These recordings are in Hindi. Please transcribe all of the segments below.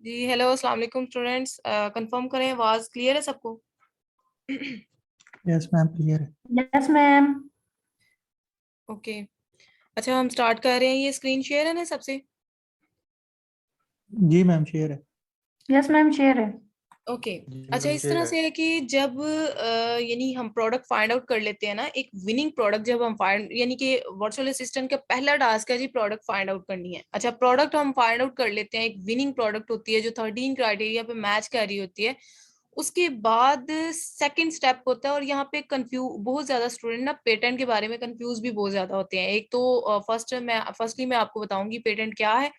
जी हेलो अस्सलाम वालेकुम स्टूडेंट्स। कंफर्म करें, आवाज क्लियर है सबको? यस मैम, क्लियर है। Yes ma'am. ओके। अच्छा, हम स्टार्ट कर रहे हैं। ये स्क्रीन शेयर है ना सबसे? जी मैम, शेयर है। यस मैम, शेयर है। ओके। जी अच्छा, मैम, इस शेयर तरह है। से है कि जब यानी हम प्रोडक्ट फाइंड आउट कर लेते हैं ना, एक विनिंग प्रोडक्ट जब हम फाइंड, यानी कि वर्चुअल असिस्टेंट का पहला टास्क है जी प्रोडक्ट फाइंड आउट करनी है। अच्छा, प्रोडक्ट हम फाइंड आउट कर लेते हैं, एक विनिंग प्रोडक्ट होती है जो 13 क्राइटेरिया पे मैच कर रही होती है। उसके बाद सेकंड स्टेप होता है, और यहाँ पे कंफ्यूज बहुत ज्यादा स्टूडेंट ना पेटेंट के बारे में कंफ्यूज भी बहुत ज्यादा होते हैं। एक तो फर्स्टली मैं आपको बताऊंगी पेटेंट क्या है,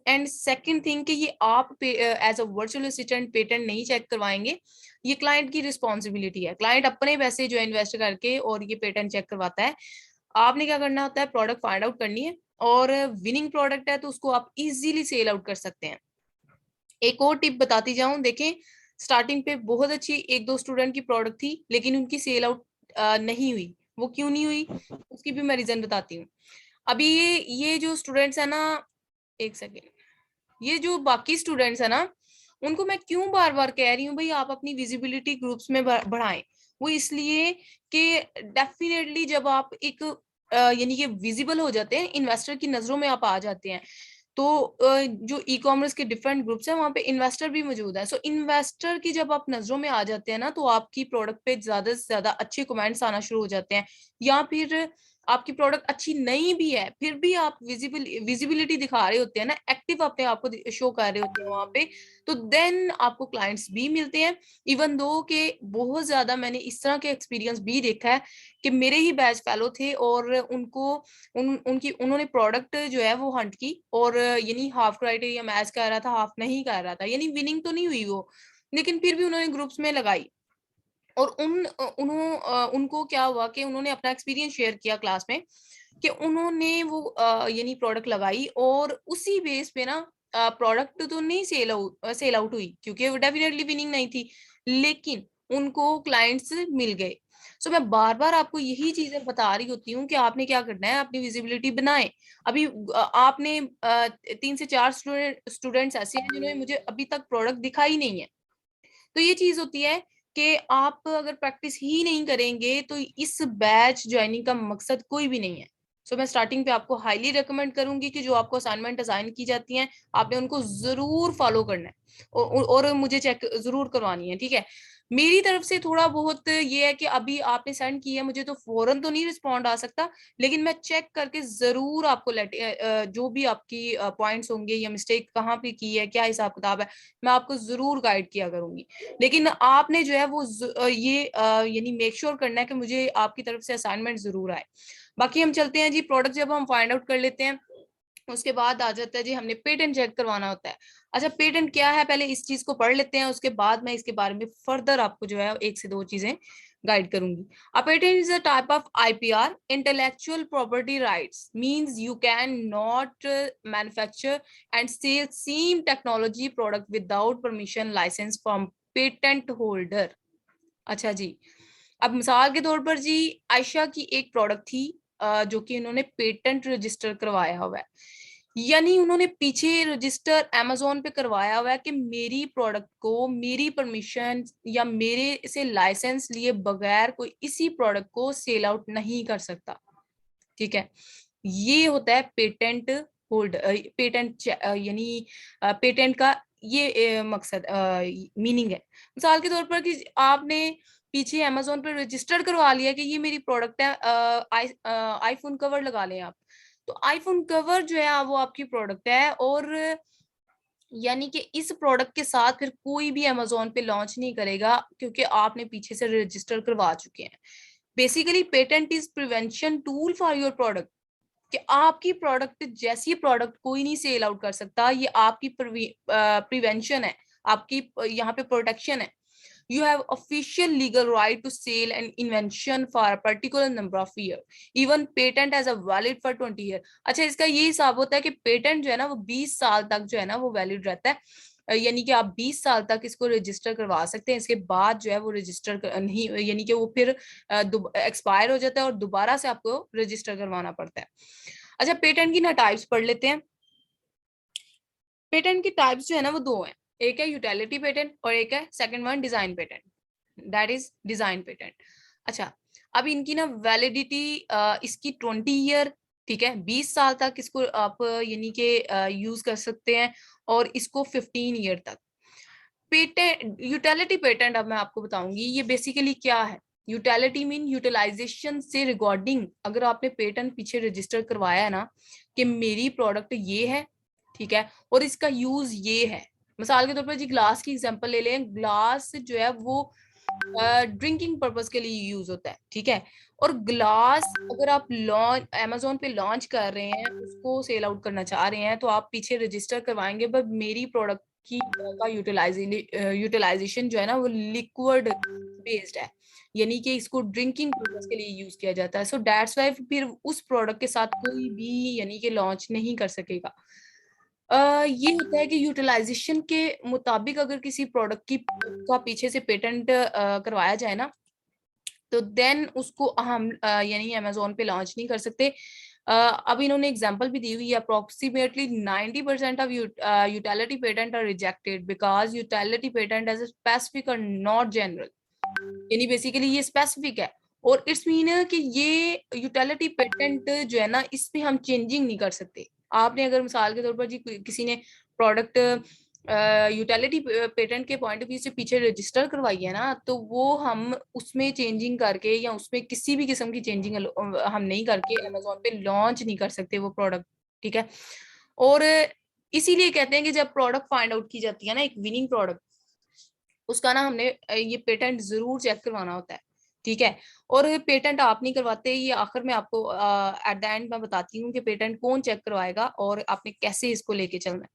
एंड सेकंड थिंग कि ये आप as a virtual assistant patent नहीं चेक करवाएंगे। ये क्लाइंट की रिस्पॉन्सिबिलिटी है। क्लाइंट अपने पैसे जो है इन्वेस्ट करके और ये पेटेंट चेक करवाता है। आपने क्या करना होता है, प्रोडक्ट फाइंड आउट करनी है, और विनिंग प्रोडक्ट है तो उसको आप इजीली सेल आउट कर सकते हैं। एक और टिप बताती जाऊं, देखें स्टार्टिंग पे बहुत अच्छी एक दो स्टूडेंट की प्रोडक्ट थी, लेकिन उनकी सेल आउट नहीं हुई। वो क्यों नहीं हुई, उसकी भी मैं रीजन बताती हूँ। अभी ये जो स्टूडेंट्स है ना, एक सेकेंड, ये जो बाकी स्टूडेंट्स है ना, उनको मैं क्यों बार बार कह रही हूँ भाई आप अपनी विजिबिलिटी ग्रुप्स में बढ़ाएं। वो इसलिए कि डेफिनेटली जब आप एक यानी कि विजिबल हो जाते हैं, इन्वेस्टर की नजरों में आप आ जाते हैं, तो जो ई कॉमर्स के डिफरेंट ग्रुप्स हैं वहां पे इन्वेस्टर भी मौजूद है। सो इन्वेस्टर की जब आप नजरों में आ जाते हैं ना, तो आपकी प्रोडक्ट पे ज्यादा से ज्यादा अच्छे कमेंट्स आना शुरू हो जाते हैं। या फिर आपकी प्रोडक्ट अच्छी नहीं भी है, फिर भी आप विजिबिलिटी दिखा रहे होते हैं ना, एक्टिव अपने आप को शो कर रहे होते हैं वहां पे, तो देन आपको क्लाइंट्स भी मिलते हैं। इवन दो के बहुत ज्यादा मैंने इस तरह के एक्सपीरियंस भी देखा है कि मेरे ही बैच फेलो थे, और उन्होंने प्रोडक्ट जो है वो हंट की, और यानी हाफ क्राइटेरिया मैच कर रहा था, हाफ नहीं कर रहा था, यानी विनिंग तो नहीं हुई वो, लेकिन फिर भी उन्होंने ग्रुप्स में लगाई। और उनको क्या हुआ कि उन्होंने अपना एक्सपीरियंस शेयर किया क्लास में, कि उन्होंने वो यानी प्रोडक्ट लगाई, और उसी बेस पे ना प्रोडक्ट तो नहीं सेल आउट हुई, क्योंकि वो डेफिनेटली विनिंग नहीं थी, लेकिन उनको क्लाइंट्स मिल गए। सो मैं बार बार आपको यही चीजें बता रही होती हूँ कि आपने क्या करना है, अपनी विजिबिलिटी बनाएं। अभी आपने 3 से 4 स्टूडेंट्स ऐसे हैं जिन्होंने मुझे अभी तक प्रोडक्ट दिखा ही नहीं है। तो ये चीज होती है कि आप अगर प्रैक्टिस ही नहीं करेंगे तो इस बैच ज्वाइनिंग का मकसद कोई भी नहीं है। सो मैं स्टार्टिंग पे आपको हाईली रेकमेंड करूंगी कि जो आपको असाइनमेंट असाइन की जाती हैं, आपने उनको जरूर फॉलो करना है, और मुझे चेक जरूर करवानी है, ठीक है? मेरी तरफ से थोड़ा बहुत ये है कि अभी आपने सेंड किया है मुझे, तो फौरन तो नहीं रिस्पॉन्ड आ सकता, लेकिन मैं चेक करके जरूर आपको जो भी आपकी पॉइंट्स होंगे या मिस्टेक कहाँ पे की है, क्या हिसाब किताब है, मैं आपको जरूर गाइड किया करूंगी। लेकिन आपने जो है वो यानी मेक श्योर करना है कि मुझे आपकी तरफ से असाइनमेंट जरूर आए। बाकी हम चलते हैं जी, प्रोडक्ट जब हम फाइंड आउट कर लेते हैं, उसके बाद आ जाता है जी हमने पेटेंट चेक करवाना होता है। अच्छा, पेटेंट क्या है पहले इस चीज को पढ़ लेते हैं, उसके बाद मैं इसके बारे में फर्दर आपको जो है एक से दो चीजें गाइड करूंगी। A patent is a type of IPR, intellectual property rights, means you can not manufacture and sell same technology product without permission license from patent holder। अच्छा जी, अब मिसाल के तौर पर जी, आयशा की एक प्रोडक्ट थी जो कि उन्होंने पेटेंट रजिस्टर करवाया हुआ है, यानी उन्होंने पीछे रजिस्टर अमेजोन पे करवाया हुआ है कि मेरी प्रोडक्ट को मेरी परमिशन या मेरे से लाइसेंस लिए बगैर कोई इसी प्रोडक्ट को सेल आउट नहीं कर सकता। ठीक है, ये होता है पेटेंट होल्ड, पेटेंट यानी पेटेंट का ये मकसद मीनिंग है। मिसाल के तौर पर कि आपने पीछे अमेजोन पर रजिस्टर करवा लिया कि ये मेरी प्रोडक्ट है, आईफोन कवर लगा लें आप, तो आईफोन कवर जो है वो आपकी प्रोडक्ट है, और यानी कि इस प्रोडक्ट के साथ फिर कोई भी अमेजोन पे लॉन्च नहीं करेगा, क्योंकि आपने पीछे से रजिस्टर करवा चुके हैं। Basically patent is prevention tool for your product, कि आपकी प्रोडक्ट जैसी प्रोडक्ट कोई नहीं सेल आउट कर सकता, ये आपकी प्रिवेंशन है, आपकी यहाँ पे प्रोटेक्शन है। You have official legal right to sell an invention for a particular number of year. Even patent as a valid for 20 year। अच्छा, इसका ये हिसाब होता है कि पेटेंट जो है ना वो 20 साल तक जो है ना वो वैलिड रहता है, यानी कि आप 20 साल तक इसको रजिस्टर करवा सकते हैं। इसके बाद जो है वो रजिस्टर नहीं, यानी कि वो फिर एक्सपायर हो जाता है और दोबारा से आपको रजिस्टर करवाना पड़ता है। अच्छा, पेटेंट की ना टाइप्स पढ़ लेते हैं। पेटेंट की टाइप्स जो है ना वो दो हैं, एक है यूटिलिटी पेटेंट और एक है second one design patent, that is design patent. अच्छा, अब इनकी ना वैलिडिटी इसकी 20 ईयर, ठीक है, 20 साल तक इसको आप यानी कि यूज कर सकते हैं, और इसको 15 ईयर तक। पेटेंट, यूटिलिटी पेटेंट अब मैं आपको बताऊंगी ये बेसिकली क्या है। यूटिलिटी मीन यूटिलाइजेशन से रिगार्डिंग, अगर आपने पेटेंट पीछे रजिस्टर करवाया है ना कि मेरी प्रोडक्ट ये है, ठीक है, और इसका यूज ये है। मिसाल के तौर पर जी ग्लास की एग्जांपल ले लें, ग्लास जो है वो ड्रिंकिंग पर्पस के लिए यूज होता है, ठीक है, और ग्लास अगर आप लॉन्च Amazon पे लॉन्च कर रहे हैं, उसको सेल आउट करना चाह रहे हैं, तो आप पीछे रजिस्टर करवाएंगे बट मेरी प्रोडक्ट की का यूटिलाइजेशन जो है ना वो लिक्विड बेस्ड है, यानी कि इसको ड्रिंकिंग पर्पस के लिए यूज किया जाता है। सो दैट्स वाई फिर उस प्रोडक्ट के साथ कोई भी यानी कि लॉन्च नहीं कर सकेगा। ये होता है कि यूटिलाइजेशन के मुताबिक अगर किसी प्रोडक्ट की का पीछे से पेटेंट करवाया जाए ना, तो देन उसको हम यानी Amazon पे लॉन्च नहीं कर सकते। अब इन्होंने एग्जांपल भी दी हुई है, approximately 90% of utility patent are rejected because utility patent as a specific और नॉट जनरल, यानी बेसिकली ये स्पेसिफिक है, और इट्स मीन कि ये यूटिलिटी पेटेंट जो है ना इस पे हम चेंजिंग नहीं कर सकते। आपने अगर मिसाल के तौर पर जी किसी ने प्रोडक्ट यूटिलिटी पेटेंट के पॉइंट ऑफ व्यू से पीछे रजिस्टर करवाई है ना, तो वो हम उसमें चेंजिंग करके या उसमें किसी भी किस्म की चेंजिंग हम नहीं करके Amazon पे लॉन्च नहीं कर सकते वो प्रोडक्ट, ठीक है। और इसीलिए कहते हैं कि जब प्रोडक्ट फाइंड आउट की जाती है ना, एक विनिंग प्रोडक्ट, उसका ना हमने ये पेटेंट जरूर चेक करवाना होता है, ठीक है। और पेटेंट आप नहीं करवाते, ये आखिर में आपको एट द एंड मैं बताती हूँ कि पेटेंट कौन चेक करवाएगा और आपने कैसे इसको लेके चलना है।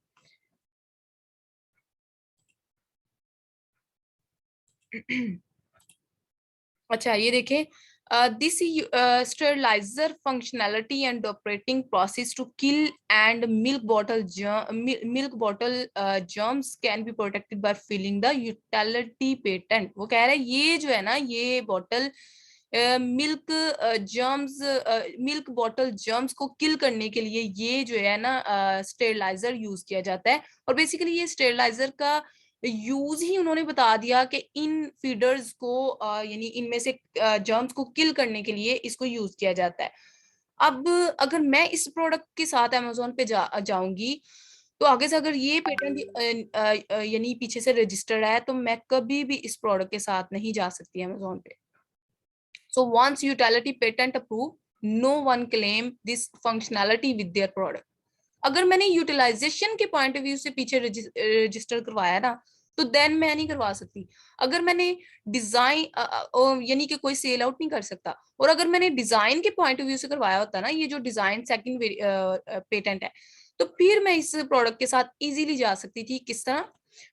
अच्छा, ये देखें, this steriliser functionality and operating process to kill and milk bottle germs can be protected by filing the utility patent. वो कह रहे हैं ये जो है ना ये bottle milk germs, milk bottle germs को किल करने के लिए ये जो है ना स्टेरिलाइजर यूज किया जाता है। और बेसिकली ये स्टेरिलाइजर का यूज ही उन्होंने बता दिया कि इन फीडर्स को यानी इनमें से जर्म्स को किल करने के लिए इसको यूज किया जाता है। अब अगर मैं इस प्रोडक्ट के साथ Amazon पे जाऊंगी, तो आगे से अगर ये पेटेंट यानी पीछे से रजिस्टर्ड है, तो मैं कभी भी इस प्रोडक्ट के साथ नहीं जा सकती Amazon पे। So once utility patent approved, no one claim this functionality with their product. अगर मैंने यूटिलाइजेशन के पॉइंट ऑफ व्यू से पीछे रजिस्टर करवाया ना, तो देन मैं नहीं करवा सकती। अगर मैंने डिजाइन यानी कि कोई सेल आउट नहीं कर सकता, और अगर मैंने डिजाइन के पॉइंट ऑफ व्यू से करवाया होता ना ये जो डिजाइन सेकंड पेटेंट है, तो फिर मैं इस प्रोडक्ट के साथ इजीली जा सकती थी। किस तरह?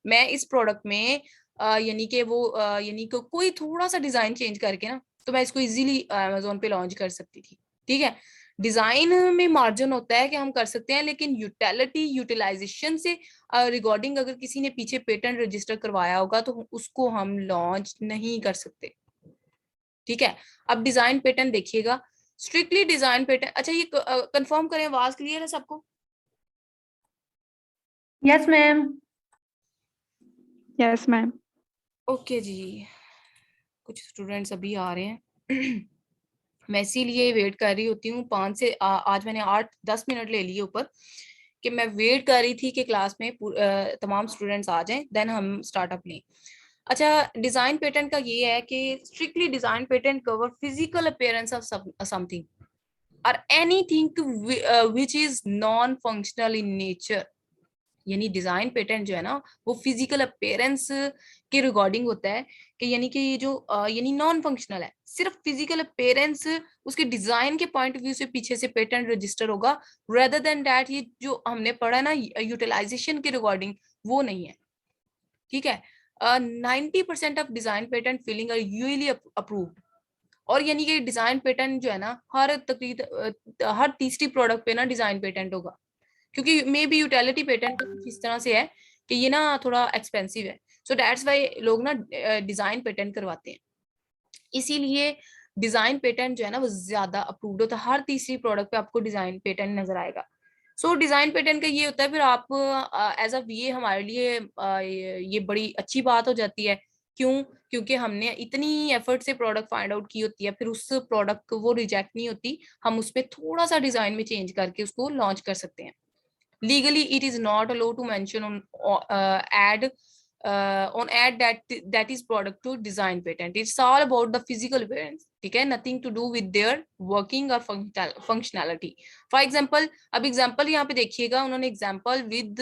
मैं इस प्रोडक्ट में यानी कि वो यानी कि कोई थोड़ा सा डिजाइन चेंज करके ना, तो मैं इसको इजीली Amazon पे लॉन्च कर सकती थी, ठीक है। डिजाइन में मार्जिन होता है कि हम कर सकते हैं, लेकिन यूटिलिटी यूटिलाइजेशन से रिगार्डिंग अगर किसी ने पीछे पेटेंट रजिस्टर करवाया होगा तो उसको हम लॉन्च नहीं कर सकते, ठीक है। अब डिजाइन पेटेंट देखिएगा, स्ट्रिक्टली डिजाइन पेटेंट। अच्छा, ये कंफर्म करें, आवाज क्लियर है सबको? Yes ma'am. Yes ma'am. Okay जी, कुछ स्टूडेंट्स अभी आ रहे हैं। मैं इसीलिए वेट कर रही होती हूँ 5 से आज मैंने 8-10 मिनट ले लिए ऊपर, कि मैं वेट कर रही थी कि क्लास में तमाम स्टूडेंट्स आ जाएं, देन हम स्टार्टअप लें। अच्छा, डिजाइन पेटेंट का ये है कि strictly design patent cover physical appearance of something और anything which is non functional in nature. यानी डिजाइन पेटेंट जो है ना वो फिजिकल अपीयरेंस के रिगार्डिंग होता है, कि यानी कि ये जो यानी नॉन फंक्शनल है, सिर्फ फिजिकल अपीयरेंस उसके डिजाइन के पॉइंट ऑफ व्यू से पीछे से पेटेंट रजिस्टर होगा। रेदर देन दैट ये जो हमने पढ़ा ना यूटिलाइजेशन के रिगार्डिंग, वो नहीं है, ठीक है। 90% of design patent filing are usually approved. और यानी कि डिजाइन पेटेंट जो है ना हर तीसरी प्रोडक्ट पे ना डिजाइन पेटेंट होगा, क्योंकि मे बी यूटिलिटी पेटेंट कुछ इस तरह से है कि ये ना थोड़ा एक्सपेंसिव है। सो दैट्स वाई लोग ना डिजाइन पेटेंट करवाते हैं। इसीलिए डिजाइन पेटेंट जो है ना वो ज्यादा अप्रूव्ड होता है, हर तीसरी प्रोडक्ट पे आपको डिजाइन पेटेंट नजर आएगा। सो डिजाइन पेटेंट का ये होता है, फिर आप एज अ वीए हमारे लिए ये बड़ी अच्छी बात हो जाती है। क्यों? क्योंकि हमने इतनी एफर्ट से प्रोडक्ट फाइंड आउट की होती है, फिर उस प्रोडक्ट को वो रिजेक्ट नहीं होती, हम उसमें थोड़ा सा डिजाइन में चेंज करके उसको लॉन्च कर सकते हैं। Legally, it is not allowed to mention on ad that is product to design patent. It's all about the physical appearance. ठीक है, nothing to do with their working or functionality. For example, अब example यहाँ पे देखिएगा, उन्होंने example with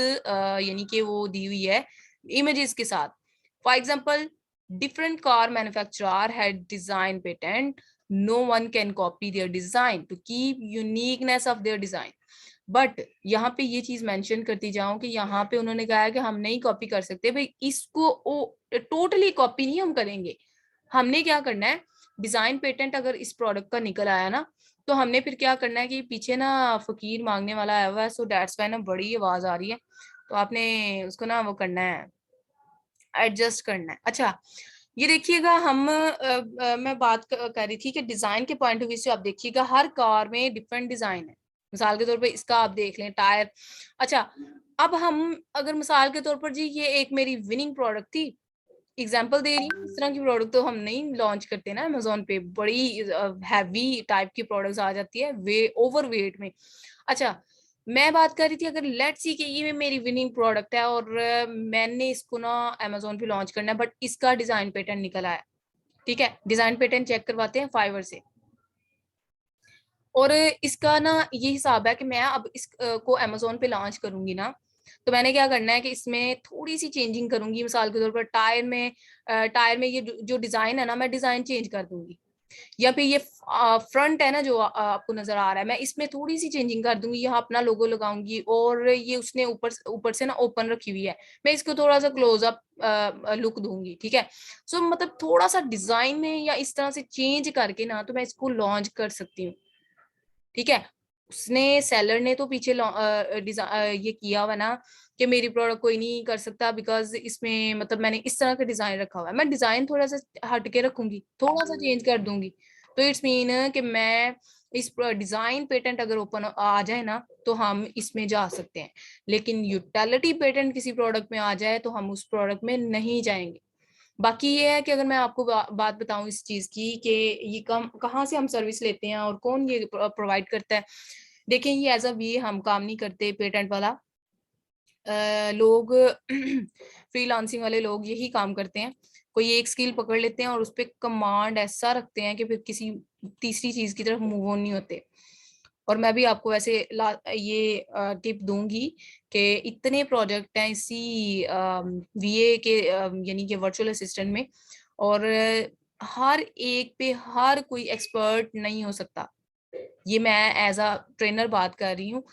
यानी कि वो दी हुई है images के साथ. For example, different car manufacturer had design patent. No one can copy their design to keep uniqueness of their design. But यहाँ पे ये चीज मेंशन करती जाऊं कि यहाँ पे उन्होंने कहा है कि हम नहीं कॉपी कर सकते भाई, इसको टोटली कॉपी नहीं हम करेंगे। हमने क्या करना है, डिजाइन पेटेंट अगर इस प्रोडक्ट का निकल आया ना, तो हमने फिर क्या करना है कि पीछे ना फकीर मांगने वाला आया हुआ है, सो दैट्स व्हाई ना बड़ी आवाज आ रही है, तो आपने उसको ना वो करना है, एडजस्ट करना है। अच्छा, ये देखिएगा, मैं बात कर रही थी कि डिजाइन के पॉइंट ऑफ व्यू से आप देखिएगा हर कार में डिफरेंट डिजाइन है। मिसाल के तौर पर इसका आप देख लें टायर। अच्छा, अब हम अगर मिसाल के तौर पर जी ये एक मेरी विनिंग प्रोडक्ट थी, एग्जांपल दे रही हूँ, इस तरह की प्रोडक्ट तो हम नहीं लॉन्च करते ना अमेजोन पे, बड़ी हैवी टाइप की प्रोडक्ट्स आ जाती है ओवर वेट में। अच्छा, मैं बात कर रही थी, अगर लेट्स सी कि ये मेरी विनिंग प्रोडक्ट है और मैंने इसको ना अमेजोन पे लॉन्च करना है, बट इसका डिजाइन पैटर्न निकल आया। ठीक है, डिजाइन पैटर्न चेक करवाते हैं फाइवर से, और इसका ना ये हिसाब है कि मैं अब इस को अमेजोन पे लॉन्च करूंगी ना, तो मैंने क्या करना है कि इसमें थोड़ी सी चेंजिंग करूंगी। मिसाल के तौर पर टायर में ये जो डिजाइन है ना, मैं डिजाइन चेंज कर दूंगी, या फिर ये फ्रंट है ना जो आपको नजर आ रहा है, मैं इसमें थोड़ी सी चेंजिंग कर दूंगी, यहाँ अपना लोगो लगाऊंगी, और ये उसने ऊपर ऊपर से ना ओपन रखी हुई है, मैं इसको थोड़ा सा क्लोज अप लुक दूंगी। ठीक है, सो मतलब थोड़ा सा डिजाइन में या इस तरह से चेंज करके ना, तो मैं इसको लॉन्च कर सकती हूँ। ठीक है, उसने सेलर ने तो पीछे ये किया हुआ ना कि मेरी प्रोडक्ट कोई नहीं कर सकता, बिकॉज इसमें मतलब मैंने इस तरह का डिजाइन रखा हुआ है, मैं डिजाइन थोड़ा सा हट के रखूंगी, थोड़ा सा चेंज कर दूंगी, तो इट्स मीन कि मैं इस डिजाइन पेटेंट अगर ओपन आ जाए ना, तो हम इसमें जा सकते हैं, लेकिन यूटिलिटी पेटेंट किसी प्रोडक्ट में आ जाए तो हम उस प्रोडक्ट में नहीं जाएंगे। बाकी ये है कि अगर मैं आपको बात बताऊं इस चीज की कि ये कहाँ से हम सर्विस लेते हैं और कौन ये प्रोवाइड करता है, देखें ये एज अ वी हम काम नहीं करते पेटेंट वाला, लोग फ्रीलांसिंग वाले लोग यही काम करते हैं, कोई एक स्किल पकड़ लेते हैं और उस पर कमांड ऐसा रखते हैं कि फिर किसी तीसरी चीज की तरफ मूव ऑन नहीं होते। और मैं भी आपको वैसे ये टिप दूंगी कि इतने प्रोजेक्ट हैं इसी वीए के यानी कि वर्चुअल असिस्टेंट में, और हर एक पे हर कोई एक्सपर्ट नहीं हो सकता। ये मैं एज अ ट्रेनर बात कर रही हूँ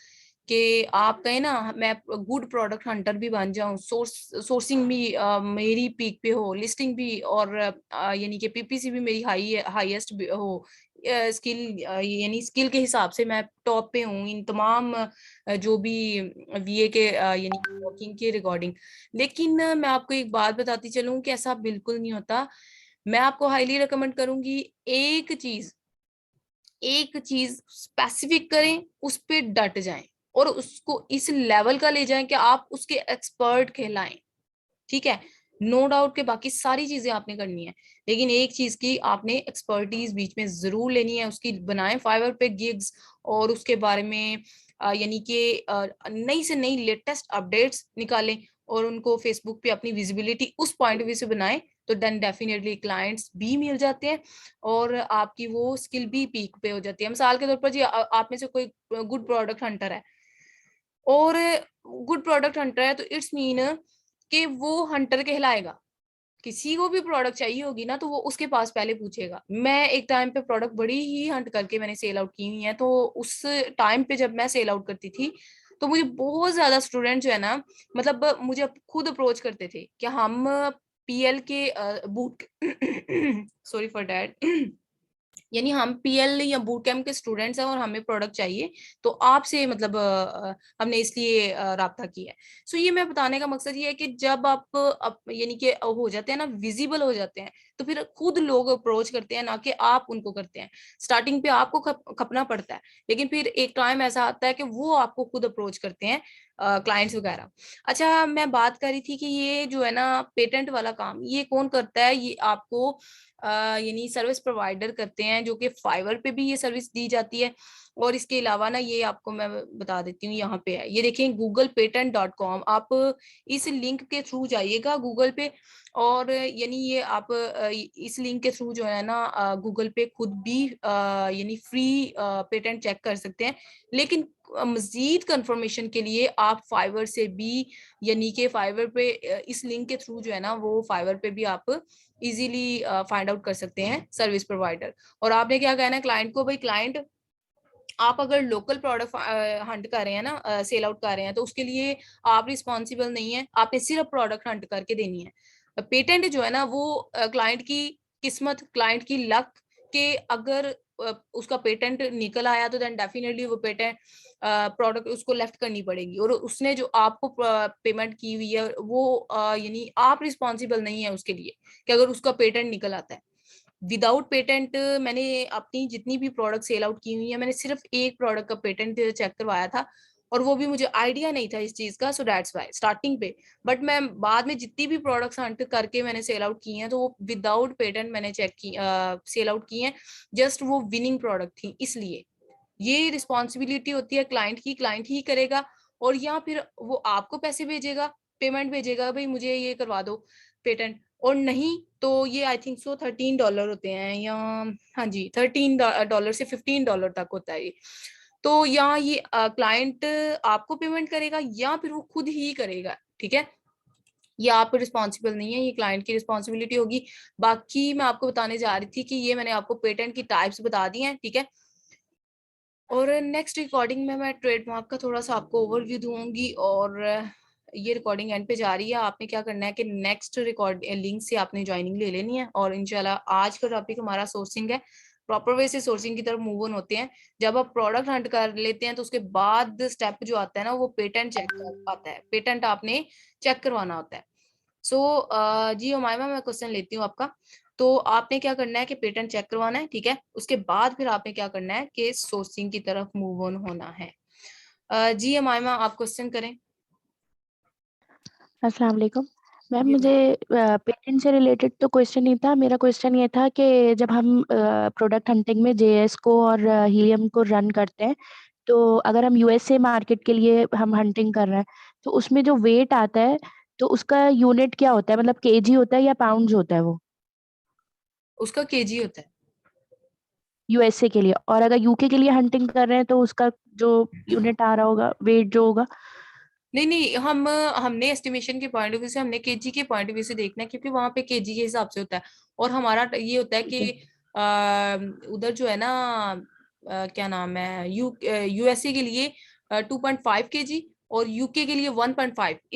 कि आप कहें ना मैं गुड प्रोडक्ट हंटर भी बन जाऊं, सोर्सिंग भी मेरी पीक पे हो, लिस्टिंग भी, और यानी कि पीपीसी भी मेरी हाईएस्ट हो, स्किल यानी स्किल के हिसाब से मैं टॉप पे हूँ इन तमाम जो भी वीए के यानी वर्किंग के रिकॉर्डिंग। लेकिन मैं आपको एक बात बताती चलूं कि ऐसा बिल्कुल नहीं होता। मैं आपको हाईली रिकमेंड करूंगी, एक चीज स्पेसिफिक करें, उस पे डट जाएं, और उसको इस लेवल का ले जाएं कि आप उसके एक्सपर्ट कहलाएं। ठीक है, नो डाउट के बाकी सारी चीजें आपने करनी है, लेकिन एक चीज की आपने एक्सपर्टीज बीच में जरूर लेनी है, उसकी बनाएं फाइवर पे गिग्स, और उसके बारे में यानी कि नई से नई लेटेस्ट अपडेट्स निकालें, और उनको फेसबुक पे अपनी विजिबिलिटी उस पॉइंट ऑफ व्यू से बनाएं, तो देन डेफिनेटली क्लाइंट्स भी मिल जाते हैं और आपकी वो स्किल भी पीक पे हो जाती है। मिसाल के तौर पर जी आप में से कोई गुड प्रोडक्ट हंटर है, और गुड प्रोडक्ट हंटर है, तो इट्स मीन कि वो हंटर कहलाएगा। किसी को भी प्रोडक्ट चाहिए होगी ना, तो वो उसके पास पहले पूछेगा। मैं एक टाइम पे प्रोडक्ट बड़ी ही हंट करके मैंने सेल आउट की हुई है, तो उस टाइम पे जब मैं सेल आउट करती थी, तो मुझे बहुत ज्यादा स्टूडेंट जो है ना, मतलब मुझे खुद अप्रोच करते थे कि हम पीएल के बूट सॉरी फॉर दैट यानी हम पीएल या बूट कैंप के स्टूडेंट्स हैं और हमें प्रोडक्ट चाहिए, तो आपसे मतलब हमने इसलिए राब्ता किया है। सो ये मैं बताने का मकसद ये है कि जब आप यानी कि हो जाते हैं ना, विजिबल हो जाते हैं, तो फिर खुद लोग अप्रोच करते हैं, ना कि आप उनको करते हैं। स्टार्टिंग पे आपको खपना पड़ता है, लेकिन फिर एक टाइम ऐसा आता है कि वो आपको खुद अप्रोच करते हैं, क्लाइंट्स वगैरह। अच्छा, मैं बात कर रही थी कि ये जो है ना पेटेंट वाला काम, ये कौन करता है? ये आपको यानी सर्विस प्रोवाइडर करते हैं, जो कि फाइवर पे भी ये सर्विस दी जाती है। और इसके अलावा ना, ये आपको मैं बता देती हूँ, यहाँ पे है, ये देखें, googlepatent.com। आप इस लिंक के थ्रू जाइएगा गूगल पे, और यानी ये आप इस लिंक के थ्रू जो है ना गूगल पे खुद भी यानी फ्री पेटेंट चेक कर सकते हैं। लेकिन मजीद कंफर्मेशन के लिए आप फाइवर से भी, यानी कि फाइवर पे इस लिंक के थ्रू जो है ना, वो फाइवर पे भी आप इजीली फाइंड आउट कर सकते हैं सर्विस प्रोवाइडर। और आपने क्या कहना है क्लाइंट को? भाई क्लाइंट, आप अगर लोकल प्रोडक्ट हंट कर रहे हैं ना, सेल आउट कर रहे हैं, तो उसके लिए आप रिस्पॉन्सिबल नहीं है, आपने सिर्फ प्रोडक्ट हंट करके देनी है। पेटेंट जो है ना, वो क्लाइंट की किस्मत, क्लाइंट की लक, के अगर उसका पेटेंट निकल आया तो देन डेफिनेटली वो पेटेंट प्रोडक्ट उसको लेफ्ट करनी पड़ेगी, और उसने जो आपको पेमेंट की हुई है वो यानी आप रिस्पॉन्सिबल नहीं है उसके लिए, कि अगर उसका पेटेंट निकल आता है। विदाउट पेटेंट मैंने अपनी जितनी भी प्रोडक्ट सेल आउट की हुई है, मैंने सिर्फ एक प्रोडक्ट का पेटेंट चेक करवाया था, और वो भी मुझे आइडिया नहीं था इस चीज का, सो दैट्स व्हाई स्टार्टिंग पे। बट मैं बाद में जितनी भी प्रोडक्ट्स हंट करके मैंने सेल आउट की हैं, तो वो विदाउट पेटेंट मैंने चेक की, सेल आउट की हैं। जस्ट वो विनिंग प्रोडक्ट थी, इसलिए ये रिस्पॉन्सिबिलिटी होती है क्लाइंट की, क्लाइंट ही करेगा। और या फिर वो आपको पैसे भेजेगा, पेमेंट भेजेगा, भाई मुझे ये करवा दो पेटेंट। और नहीं तो ये आई थिंक सो $13 होते हैं, या हाँ जी, $13 से $15 तक होता है ये। तो यहाँ ये क्लाइंट आपको पेमेंट करेगा या फिर वो खुद ही करेगा, ठीक है? ये आप रिस्पॉन्सिबल नहीं है, ये क्लाइंट की रिस्पॉन्सिबिलिटी होगी। बाकी मैं आपको बताने जा रही थी कि ये मैंने आपको पेटेंट की टाइप्स बता दी हैं, ठीक है? और नेक्स्ट रिकॉर्डिंग में मैं ट्रेडमार्क का थोड़ा सा आपको ओवरव्यू दूंगी, और ये रिकॉर्डिंग एंड पे जा रही है। आपने क्या करना है कि नेक्स्ट रिकॉर्ड लिंक से आपने ज्वाइनिंग ले लेनी है, और इंशाल्लाह आज का टॉपिक हमारा सोर्सिंग है। प्रॉपर वे से सोर्सिंग की तरफ मूव ऑन होते हैं। जब आप प्रोडक्ट हंट कर लेते हैं, तो उसके बाद स्टेप जो आता है ना, वो पेटेंट चेक आता है। पेटेंट आपने चेक करवाना होता है। सो जी हुमायमा, मैं क्वेश्चन लेती हूँ आपका। तो आपने क्या करना है कि पेटेंट चेक करवाना है, ठीक है? उसके बाद फिर आपने क्या करना है कि सोर्सिंग की तरफ मूव ऑन होना है। जी हुमायमा, आप क्वेश्चन करें। अस्सलाम वालेकुम। मैम जी मुझे पेटेंट से रिलेटेड तो क्वेश्चन नहीं था। मेरा क्वेश्चन ये था कि जब हम प्रोडक्ट हंटिंग में जेएस को और हीलियम को रन करते हैं, तो अगर हम यूएसए मार्केट के लिए हम हंटिंग कर रहे हैं, तो उसमें जो वेट आता है, तो उसका यूनिट क्या होता है? मतलब केजी होता है या पाउंड्स होता है वो? उसका केजी होता है। यूएसए के लिए। और अगर यूके के लिए हंटिंग कर रहे हैं, तो उसका जो यूनिट आ रहा होगा, वेट जो होगा? नहीं नहीं, हमने एस्टिमेशन के पॉइंट ऑफ व्यू से, हमने केजी के पॉइंट ऑफ व्यू से देखना है, क्योंकि वहां पे केजी के हिसाब से होता है। और हमारा ये होता है ठीक कि है। उधर जो है ना, क्या नाम है, यूएसए के लिए 2.5 kg, और यूके के लिए 1.5।